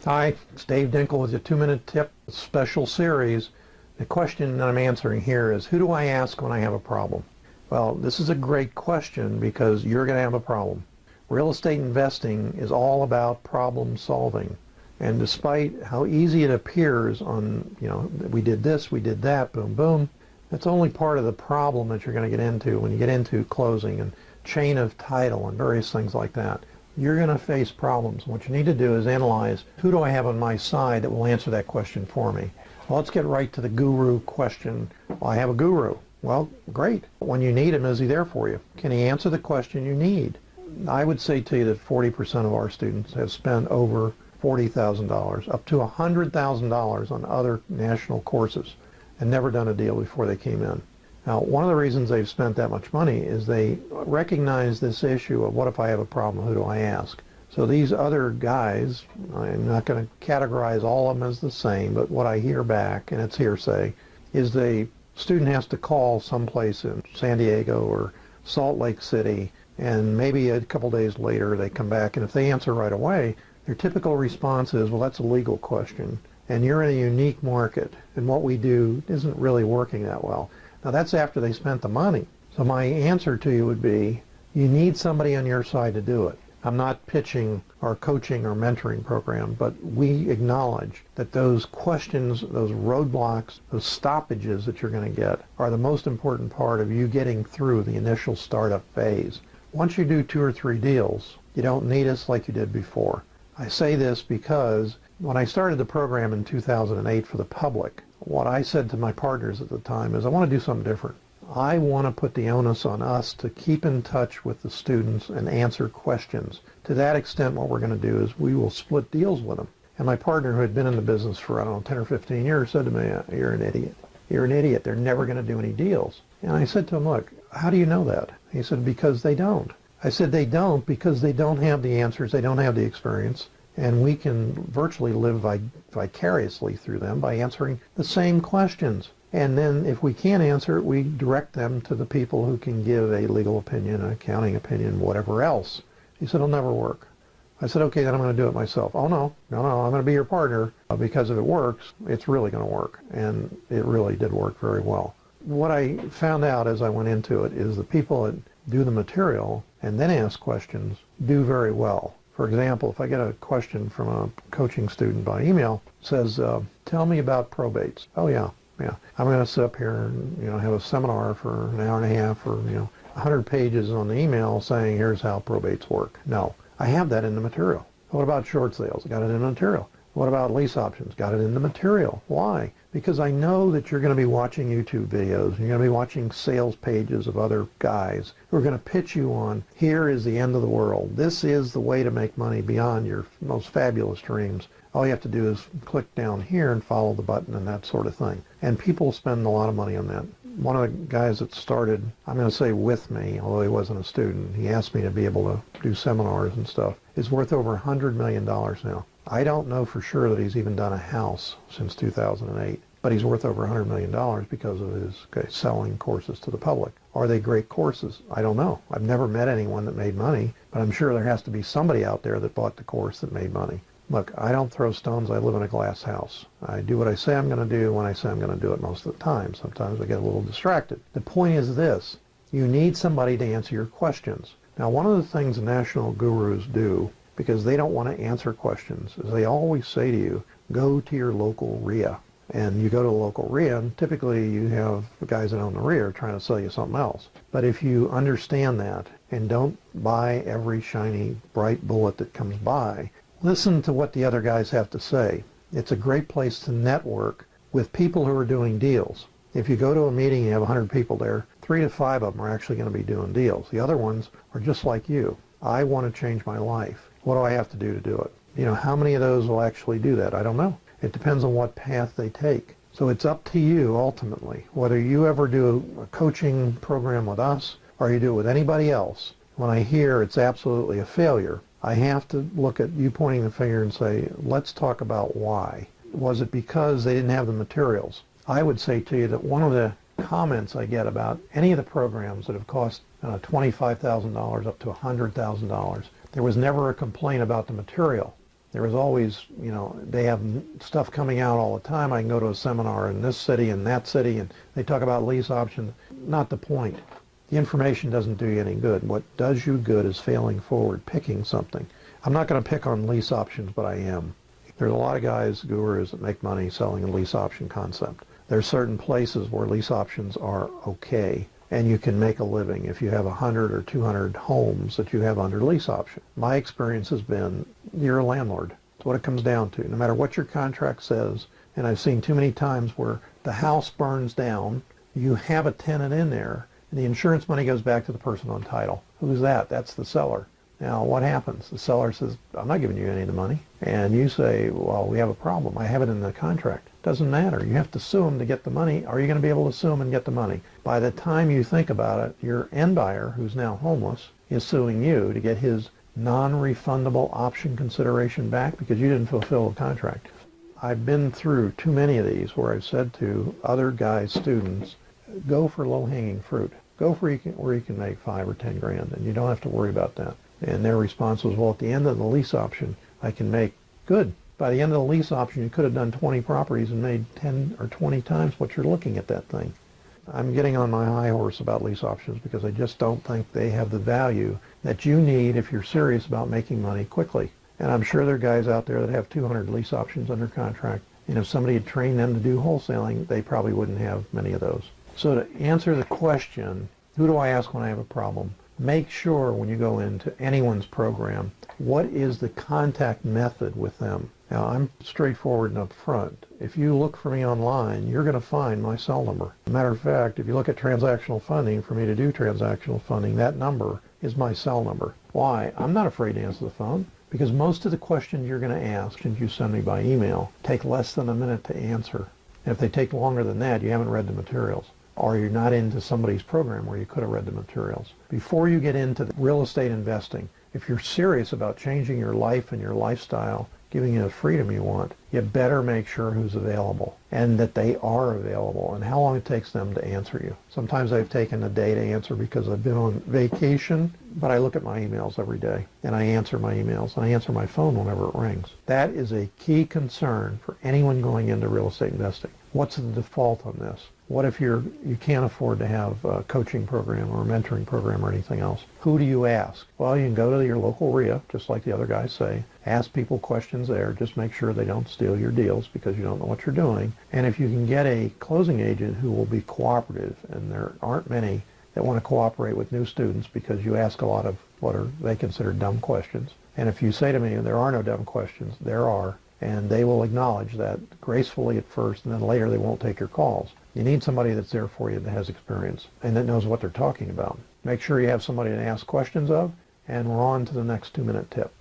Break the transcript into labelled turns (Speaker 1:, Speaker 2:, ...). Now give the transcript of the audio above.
Speaker 1: Hi, it's Dave Dinkel with a 2-minute tip special series. The question that I'm answering here is, who do I ask when I have a problem? Well, this is a great question because you're going to have a problem. Real estate investing is all about problem solving. And despite how easy it appears on, we did this, we did that, boom, boom, that's only part of the problem that you're going to get into when you get into closing and chain of title and various things like that. You're going to face problems. What you need to do is analyze, who do I have on my side that will answer that question for me? Well, let's get right to the guru question. Well, I have a guru. Well, great. When you need him, is he there for you? Can he answer the question you need? I would say to you that 40% of our students have spent over $40,000, up to $100,000 on other national courses and never done a deal before they came in. Now, one of the reasons they've spent that much money is they recognize this issue of, what if I have a problem, who do I ask? So these other guys, I'm not going to categorize all of them as the same, but what I hear back, and it's hearsay, is the student has to call someplace in San Diego or Salt Lake City, and maybe a couple days later they come back, and if they answer right away, their typical response is, well, that's a legal question, and you're in a unique market, and what we do isn't really working that well. Now, that's after they spent the money. So my answer to you would be, you need somebody on your side to do it. I'm not pitching our coaching or mentoring program, but we acknowledge that those questions, those roadblocks, those stoppages that you're going to get are the most important part of you getting through the initial startup phase. Once you do 2 or 3 deals, you don't need us like you did before. I say this because when I started the program in 2008 for the public, what I said to my partners at the time is, I want to do something different. I want to put the onus on us to keep in touch with the students and answer questions. To that extent, what we're going to do is we will split deals with them. And my partner, who had been in the business for, 10 or 15 years, said to me, you're an idiot. You're an idiot. They're never going to do any deals. And I said to him, look, how do you know that? He said, because they don't. I said, they don't because they don't have the answers. They don't have the experience. And we can virtually live vicariously through them by answering the same questions. And then if we can't answer it, we direct them to the people who can give a legal opinion, an accounting opinion, whatever else. He said, it'll never work. I said, okay, then I'm going to do it myself. Oh, no, I'm going to be your partner because if it works, it's really going to work. And it really did work very well. What I found out as I went into it is the people that do the material and then ask questions do very well. For example, if I get a question from a coaching student by email, it says, tell me about probates. Oh, yeah. I'm going to sit up here and have a seminar for an hour and a half or 100 pages on the email saying, here's how probates work. No, I have that in the material. What about short sales? I got it in the material. What about lease options? Got it in the material. Why? Because I know that you're going to be watching YouTube videos, and you're going to be watching sales pages of other guys who are going to pitch you on, here is the end of the world. This is the way to make money beyond your most fabulous dreams. All you have to do is click down here and follow the button and that sort of thing. And people spend a lot of money on that. One of the guys that started, I'm going to say with me, although he wasn't a student, he asked me to be able to do seminars and stuff, is worth over $100 million now. I don't know for sure that he's even done a house since 2008, but he's worth over $100 million because of his selling courses to the public. Are they great courses? I don't know. I've never met anyone that made money, but I'm sure there has to be somebody out there that bought the course that made money. Look, I don't throw stones. I live in a glass house. I do what I say I'm going to do when I say I'm going to do it most of the time. Sometimes I get a little distracted. The point is this. You need somebody to answer your questions. Now, one of the things the national gurus do, because they don't want to answer questions, is they always say to you, go to your local RIA. And you go to a local RIA, and typically you have the guys that own the RIA trying to sell you something else. But if you understand that and don't buy every shiny, bright bullet that comes by, listen to what the other guys have to say. It's a great place to network with people who are doing deals. If you go to a meeting and you have 100 people there, 3 to 5 of them are actually going to be doing deals. The other ones are just like you. I want to change my life. What do I have to do it? How many of those will actually do that? I don't know. It depends on what path they take. So it's up to you ultimately, whether you ever do a coaching program with us or you do it with anybody else. When I hear it's absolutely a failure, I have to look at you pointing the finger and say, let's talk about why. Was it because they didn't have the materials? I would say to you that one of the comments I get about any of the programs that have cost $25,000 up to $100,000, there was never a complaint about the material. There is always, they have stuff coming out all the time. I can go to a seminar in this city and that city, and they talk about lease options. Not the point. The information doesn't do you any good. What does you good is failing forward, picking something. I'm not going to pick on lease options, but I am. There's a lot of guys, gurus, that make money selling a lease option concept. There's certain places where lease options are okay, and you can make a living if you have 100 or 200 homes that you have under lease option. My experience has been you're a landlord. That's what it comes down to. No matter what your contract says, and I've seen too many times where the house burns down, you have a tenant in there, and the insurance money goes back to the person on title. Who's that? That's the seller. Now, what happens? The seller says, I'm not giving you any of the money. And you say, well, we have a problem. I have it in the contract. Doesn't matter. You have to sue them to get the money. Are you going to be able to sue them and get the money? By the time you think about it, your end buyer, who's now homeless, is suing you to get his non-refundable option consideration back because you didn't fulfill the contract. I've been through too many of these where I've said to other guys, students, go for low-hanging fruit. Go for where you can make 5 or 10 grand, and you don't have to worry about that. And their response was, well, at the end of the lease option, I can make good. By the end of the lease option, you could have done 20 properties and made 10 or 20 times what you're looking at that thing. I'm getting on my high horse about lease options because I just don't think they have the value that you need if you're serious about making money quickly. And I'm sure there are guys out there that have 200 lease options under contract, and if somebody had trained them to do wholesaling, they probably wouldn't have many of those. So to answer the question, who do I ask when I have a problem? Make sure when you go into anyone's program, what is the contact method with them? Now, I'm straightforward and upfront. If you look for me online, you're going to find my cell number. As a matter of fact, if you look at transactional funding, for me to do transactional funding, that number is my cell number. Why? I'm not afraid to answer the phone because most of the questions you're going to ask, and you send me by email, take less than a minute to answer. And if they take longer than that, you haven't read the materials, or you're not into somebody's program where you could have read the materials. Before you get into real estate investing, if you're serious about changing your life and your lifestyle, giving you the freedom you want, you better make sure who's available and that they are available and how long it takes them to answer you. Sometimes I've taken a day to answer because I've been on vacation, but I look at my emails every day and I answer my emails and I answer my phone whenever it rings. That is a key concern for anyone going into real estate investing. What's the default on this? What if you can't afford to have a coaching program or a mentoring program or anything else? Who do you ask? Well, you can go to your local RIA, just like the other guys say. Ask people questions there. Just make sure they don't steal your deals because you don't know what you're doing. And if you can get a closing agent who will be cooperative, and there aren't many that want to cooperate with new students because you ask a lot of what are they consider dumb questions. And if you say to me, there are no dumb questions, there are. And they will acknowledge that gracefully at first, and then later they won't take your calls. You need somebody that's there for you that has experience and that knows what they're talking about. Make sure you have somebody to ask questions of, and we're on to the next 2-minute tip.